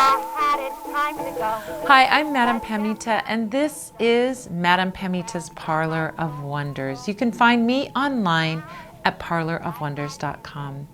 I had it, time to go. Hi, I'm Madam Pamita, and this is Madam Pamita's Parlor of Wonders. You can find me online at parlorofwonders.com.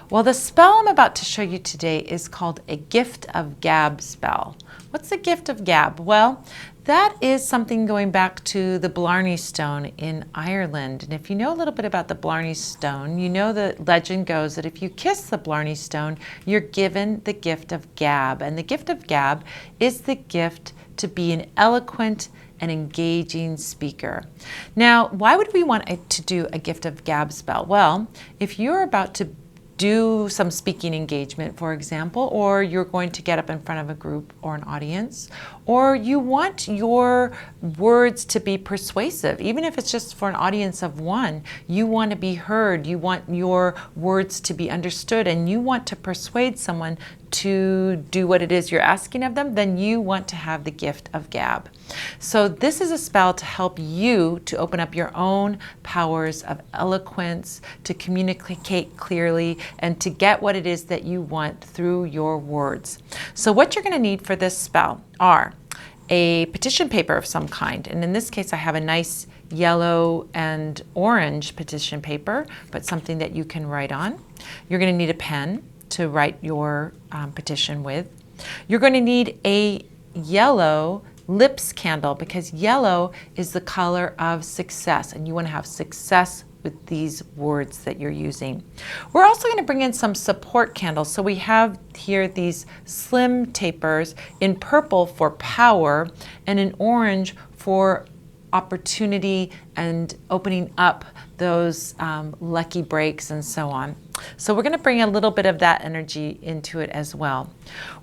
Well, the spell I'm about to show you today is called a Gift of Gab spell. What's the Gift of Gab? Well, that is something going back to the Blarney Stone in Ireland. And if you know a little bit about the Blarney Stone, you know the legend goes that if you kiss the Blarney Stone, you're given the gift of Gab. And the gift of Gab is the gift to be an eloquent and engaging speaker. Now, why would we want to do a Gift of Gab spell? Well, if you're about to do some speaking engagement, for example, or you're going to get up in front of a group or an audience, or you want your words to be persuasive, even if it's just for an audience of one, you want to be heard, you want your words to be understood, and you want to persuade someone to do what it is you're asking of them, then you want to have the Gift of Gab. So this is a spell to help you to open up your own powers of eloquence, to communicate clearly, and to get what it is that you want through your words. So what you're going to need for this spell are a petition paper of some kind. And in this case, I have a nice yellow and orange petition paper, but something that you can write on. You're going to need a pen to write your petition with. You're going to need a yellow lips candle, because yellow is the color of success, and you want to have success with these words that you're using. We're also going to bring in some support candles. So we have here these slim tapers in purple for power and in orange for opportunity and opening up those lucky breaks and so on. So we're going to bring a little bit of that energy into it as well.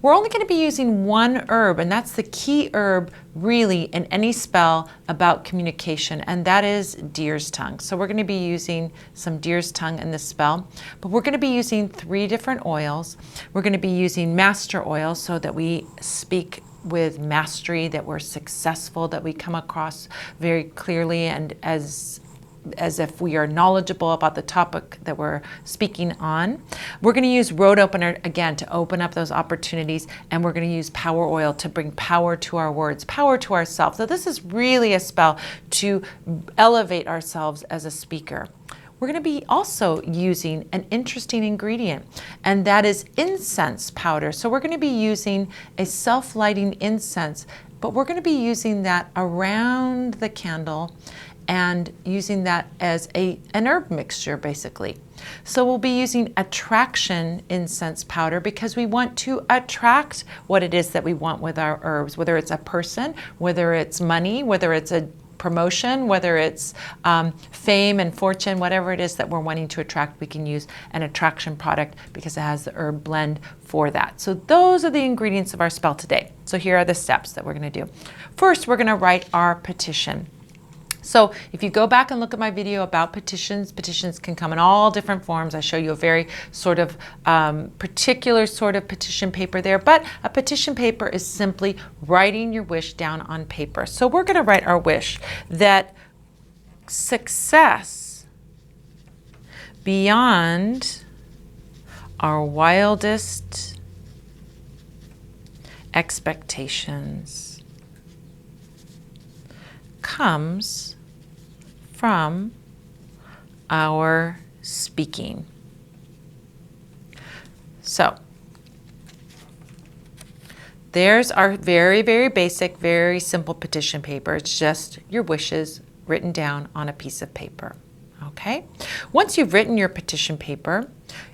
We're only going to be using one herb, and that's the key herb really in any spell about communication, and that is deer's tongue. So we're going to be using some deer's tongue in this spell, but we're going to be using 3 different oils. We're going to be using master oil so that we speak with mastery, that we're successful, that we come across very clearly and as if we are knowledgeable about the topic that we're speaking on. We're going to use road opener again to open up those opportunities, and we're going to use power oil to bring power to our words, power to ourselves. So this is really a spell to elevate ourselves as a speaker. We're going to be also using an interesting ingredient, and that is incense powder. So we're going to be using a self-lighting incense, but we're going to be using that around the candle and using that as an herb mixture, basically. So we'll be using attraction incense powder because we want to attract what it is that we want with our herbs, whether it's a person, whether it's money, whether it's a promotion, whether it's fame and fortune, whatever it is that we're wanting to attract, we can use an attraction product because it has the herb blend for that. So those are the ingredients of our spell today. So here are the steps that we're going to do. First, we're going to write our petition. So if you go back and look at my video about petitions, petitions can come in all different forms. I show you a very sort of particular sort of petition paper there, but a petition paper is simply writing your wish down on paper. So we're going to write our wish that success beyond our wildest expectations comes from our speaking. So there's our very, very basic, very simple petition paper. It's just your wishes written down on a piece of paper. Okay? Once you've written your petition paper,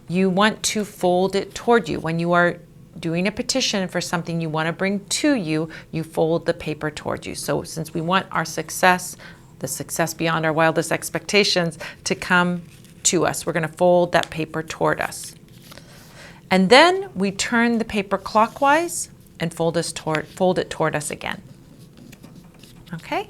you want to fold it toward you. When you are doing a petition for something you want to bring to you, you fold the paper toward you. So since we want our success, the success beyond our wildest expectations to come to us, we're going to fold that paper toward us. And then we turn the paper clockwise and fold it toward us again. Okay?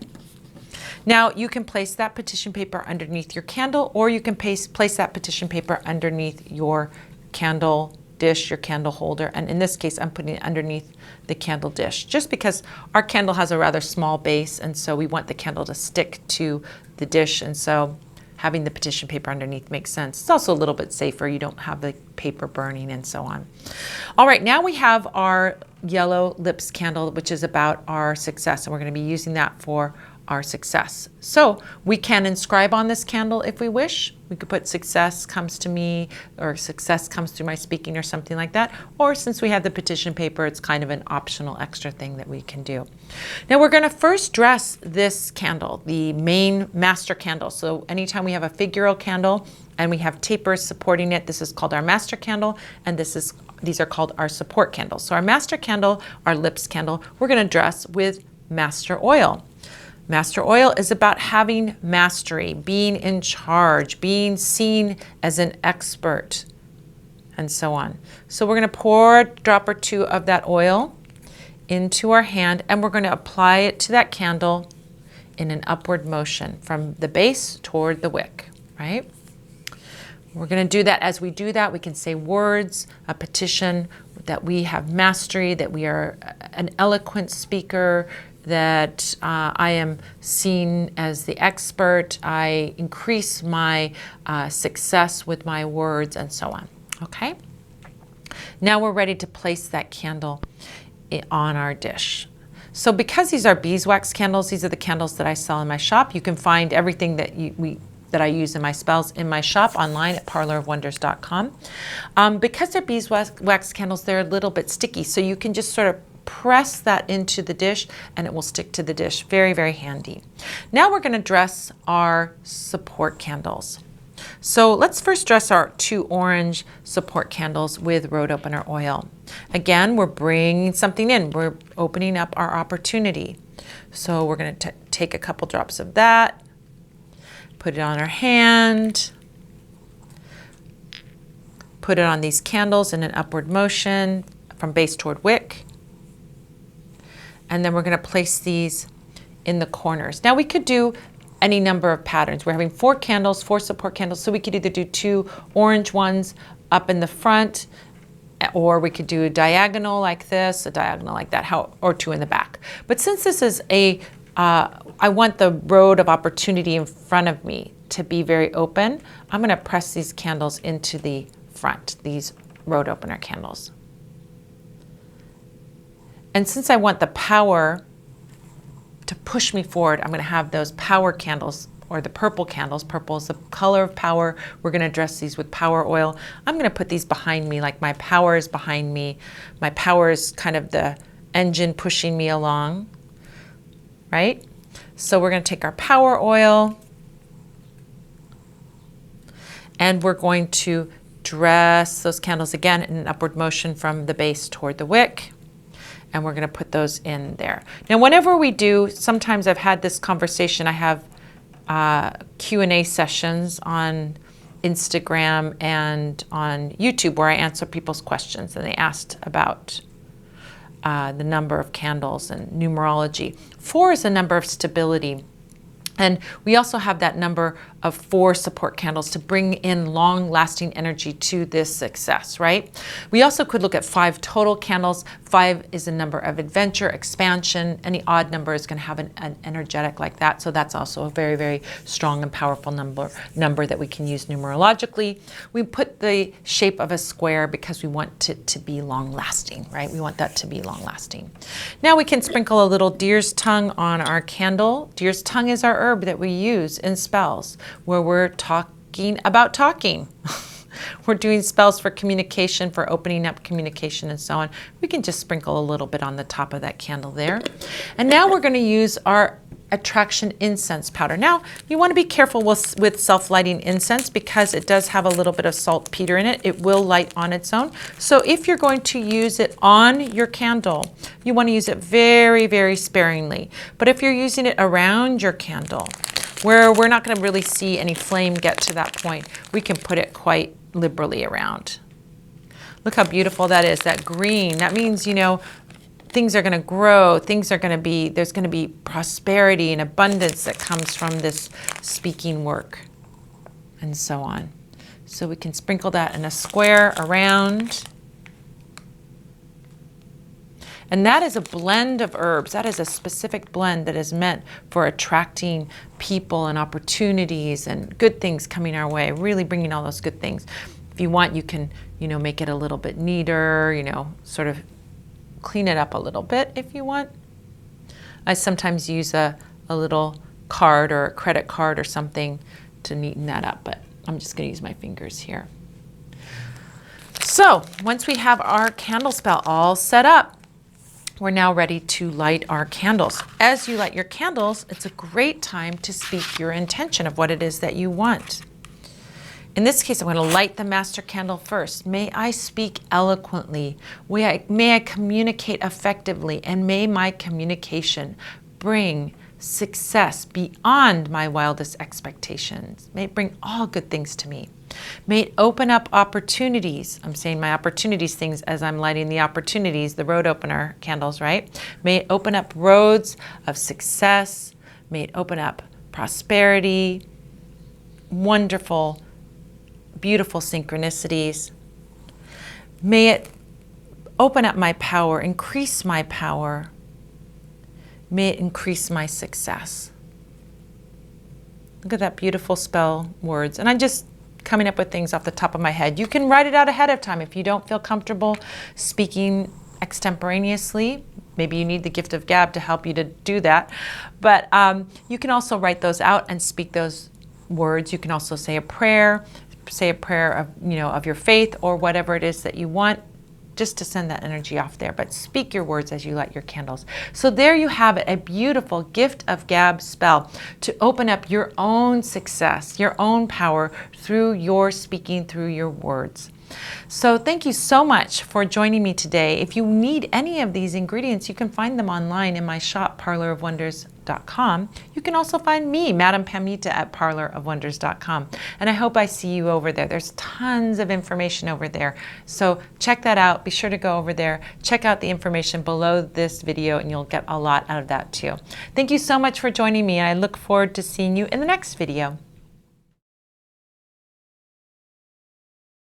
Now you can place that petition paper underneath your candle, or you can place that petition paper underneath your candle dish, your candle holder, and in this case I'm putting it underneath the candle dish just because our candle has a rather small base, and so we want the candle to stick to the dish, and so having the petition paper underneath makes sense. It's also a little bit safer. You don't have the paper burning and so on. All right, now we have our yellow lips candle, which is about our success. And we're going to be using that for our success. So we can inscribe on this candle if we wish. We could put success comes to me, or success comes through my speaking, or something like that. Or since we have the petition paper, it's kind of an optional extra thing that we can do. Now we're going to first dress this candle, the main master candle. So anytime we have a figural candle and we have tapers supporting it, this is called our master candle, and these are called our support candles. So our master candle, our lips candle, we're going to dress with master oil. Master oil is about having mastery, being in charge, being seen as an expert, and so on. So we're going to pour a drop or two of that oil into our hand, and we're going to apply it to that candle in an upward motion from the base toward the wick, right? We're going to do that. As we do that, we can say words, a petition, that we have mastery, that we are an eloquent speaker, that I am seen as the expert, I increase my success with my words, and so on. Okay? Now we're ready to place that candle on our dish. So because these are beeswax candles, these are the candles that I sell in my shop. You can find everything that I use in my spells in my shop online at parlorofwonders.com. Because they're beeswax candles, they're a little bit sticky, so you can just sort of press that into the dish and it will stick to the dish. Very, very handy. Now we're going to dress our support candles. So let's first dress our 2 orange support candles with road opener oil. Again, we're bringing something in. We're opening up our opportunity. So we're going to take a couple drops of that, put it on our hand, put it on these candles in an upward motion from base toward wick. And then we're going to place these in the corners. Now we could do any number of patterns. We're having 4 candles, 4 support candles, so we could either do 2 orange ones up in the front, or we could do a diagonal like this, a diagonal like that, or 2 in the back. But since this is I want the road of opportunity in front of me to be very open, I'm going to press these candles into the front, these road opener candles. And since I want the power to push me forward, I'm going to have those power candles, or the purple candles. Purple is the color of power. We're going to dress these with power oil. I'm going to put these behind me, like my power is behind me. My power is kind of the engine pushing me along, right? So we're going to take our power oil and we're going to dress those candles again in an upward motion from the base toward the wick. And we're going to put those in there. Now, whenever we do, sometimes I've had this conversation. I have Q&A sessions on Instagram and on YouTube where I answer people's questions. And they asked about the number of candles and numerology. 4 is a number of stability. And we also have that number of 4 support candles to bring in long-lasting energy to this success, right? We also could look at 5 total candles. 5 is a number of adventure, expansion. Any odd number is going to have an energetic like that. So that's also a very, very strong and powerful number that we can use numerologically. We put the shape of a square because we want it to be long-lasting, right? We want that to be long-lasting. Now we can sprinkle a little deer's tongue on our candle. Deer's tongue is our herb that we use in spells where we're talking about talking. We're doing spells for communication, for opening up communication and so on. We can just sprinkle a little bit on the top of that candle there. And now we're going to use our attraction incense powder. Now, you want to be careful with self-lighting incense because it does have a little bit of saltpeter in it. It will light on its own. So if you're going to use it on your candle, you want to use it very, very sparingly. But if you're using it around your candle, where we're not going to really see any flame get to that point, we can put it quite liberally around. Look how beautiful that is, that green. That means, you know, things are going to grow, things are going to be, there's going to be prosperity and abundance that comes from this speaking work and so on. So we can sprinkle that in a square around. And that is a blend of herbs. That is a specific blend that is meant for attracting people and opportunities and good things coming our way, really bringing all those good things. If you want, you can, you know, make it a little bit neater, you know, sort of clean it up a little bit if you want. I sometimes use a little card or a credit card or something to neaten that up, but I'm just going to use my fingers here. So once we have our candle spell all set up, we're now ready to light our candles. As you light your candles, it's a great time to speak your intention of what it is that you want. In this case, I'm going to light the master candle first. May I speak eloquently. May I communicate effectively, and may my communication bring success beyond my wildest expectations. May it bring all good things to me. May it open up opportunities. I'm saying my opportunities things as I'm lighting the opportunities, the road opener candles, right? May it open up roads of success. May it open up prosperity, wonderful, beautiful synchronicities. May it open up my power, increase my power. May it increase my success. Look at that beautiful spell words. And I'm just coming up with things off the top of my head. You can write it out ahead of time if you don't feel comfortable speaking extemporaneously. Maybe you need the Gift of Gab to help you to do that. But you can also write those out and speak those words. You can also say a prayer of, of your faith or whatever it is that you want, just to send that energy off there. But speak your words as you light your candles. So there you have it, a beautiful Gift of Gab spell to open up your own success, your own power through your speaking, through your words. So thank you so much for joining me today. If you need any of these ingredients, you can find them online in my shop, parlorofwonders.com. You can also find me, Madam Pamita, at parlorofwonders.com. And I hope I see you over there. There's tons of information over there. So check that out. Be sure to go over there. Check out the information below this video, and you'll get a lot out of that too. Thank you so much for joining me, and I look forward to seeing you in the next video.